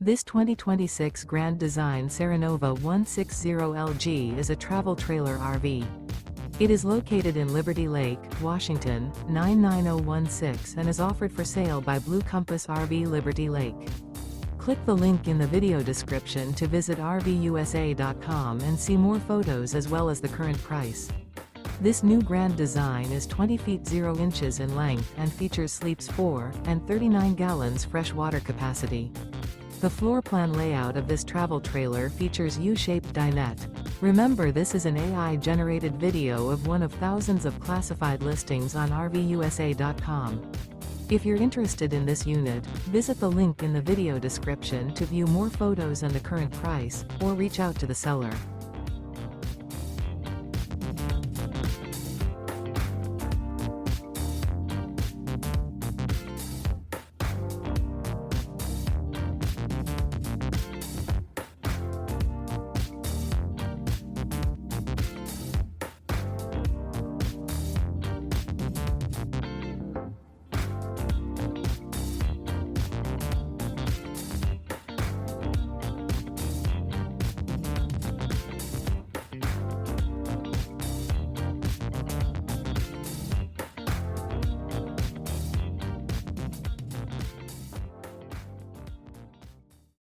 This 2026 Grand Design Serenova 160LG is a travel trailer RV. It is located in Liberty Lake, Washington, 99016 and is offered for sale by Blue Compass RV Liberty Lake. Click the link in the video description to visit RVUSA.com and see more photos as well as the current price. This new Grand Design is 20 feet 0 inches in length and features sleeps 4 and 39 gallons fresh water capacity. The floor plan layout of this travel trailer features U-Shaped Dinette. Remember, this is an AI-generated video of one of thousands of classified listings on RVUSA.com. If you're interested in this unit, visit the link in the video description to view more photos and the current price, or reach out to the seller.